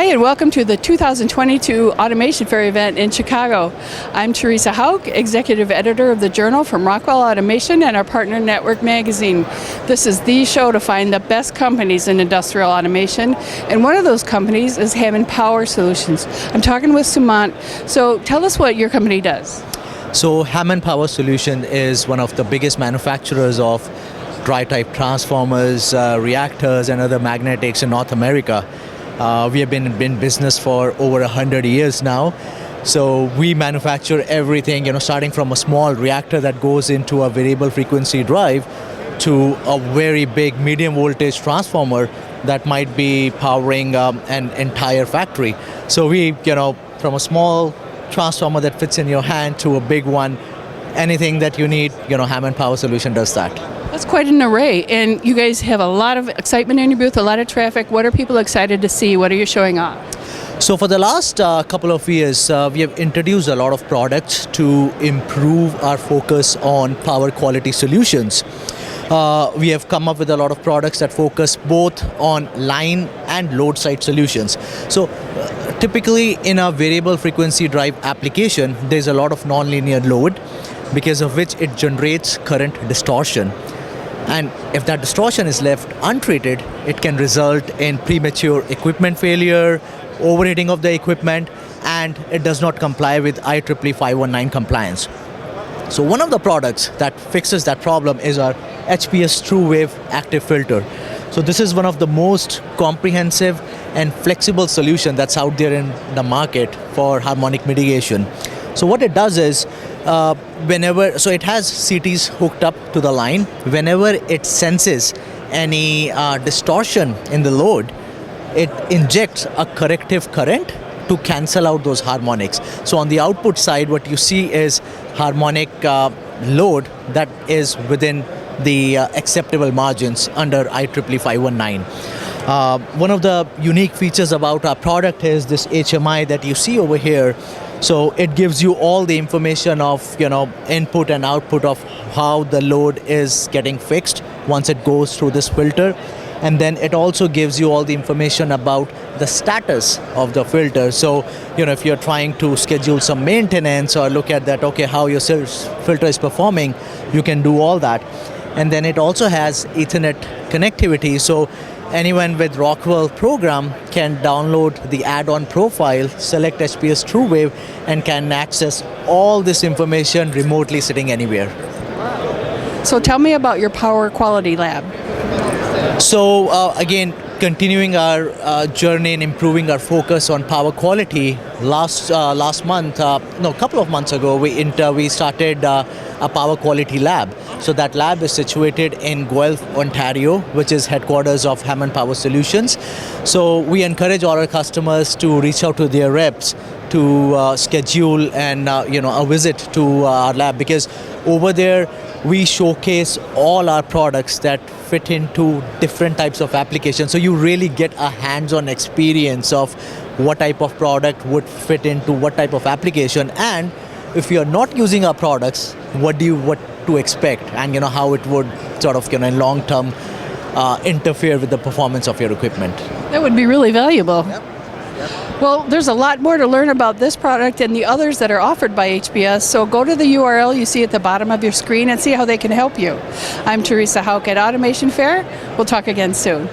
Hi, and welcome to the 2022 Automation Fair event in Chicago. I'm Teresa Hauk, Executive Editor of the Journal from Rockwell Automation and our partner Network Magazine. This is the show to find the best companies in industrial automation, and one of those companies is Hammond Power Solutions. I'm talking with Sumant. So tell us what your company does. So Hammond Power Solution is one of the biggest manufacturers of dry-type transformers, reactors, and other magnetics in North America. We have been in business for over 100 years now. So we manufacture everything, starting from a small reactor that goes into a variable frequency drive to a very big medium voltage transformer that might be powering an entire factory. So we, from a small transformer that fits in your hand to a big one, anything that you need, Hammond Power Solution does that. That's quite an array, and you guys have a lot of excitement in your booth, a lot of traffic. What are people excited to see? What are you showing off? So for the last couple of years, we have introduced a lot of products to improve our focus on power quality solutions. We have come up with a lot of products that focus both on line and load side solutions. So typically in a variable frequency drive application, there's a lot of nonlinear load, because of which it generates current distortion. And if that distortion is left untreated, it can result in premature equipment failure, overheating of the equipment, and it does not comply with IEEE 519 compliance. So one of the products that fixes that problem is our HPS True Wave active filter. So this is one of the most comprehensive and flexible solution that's out there in the market for harmonic mitigation. So what it does is, so it has CTs hooked up to the line. Whenever it senses any distortion in the load, it injects a corrective current to cancel out those harmonics. So on the output side, what you see is harmonic load that is within the acceptable margins under IEEE 519. One of the unique features about our product is this HMI that you see over here. So it gives you all the information of input and output of how the load is getting fixed once it goes through this filter. And then it also gives you all the information about the status of the filter. So, if you're trying to schedule some maintenance or look at that, how your filter is performing, you can do all that. And then it also has Ethernet connectivity. So anyone with Rockwell program can download the add-on profile, select HPS True Wave, and can access all this information remotely sitting anywhere. So tell me about your power quality lab. So again, continuing our journey in improving our focus on power quality, couple of months ago, we started a power quality lab. So that lab is situated in Guelph, Ontario, which is headquarters of Hammond Power Solutions. So we encourage all our customers to reach out to their reps to schedule and a visit to our lab, because over there we showcase all our products that fit into different types of applications. So you really get a hands-on experience of what type of product would fit into what type of application, and if you're not using our products, what to expect, and how it would sort of in long term interfere with the performance of your equipment. That would be really valuable. Yep. Well, there's a lot more to learn about this product and the others that are offered by HPS, so go to the URL you see at the bottom of your screen and see how they can help you. I'm Teresa Hauk at Automation Fair. We'll talk again soon.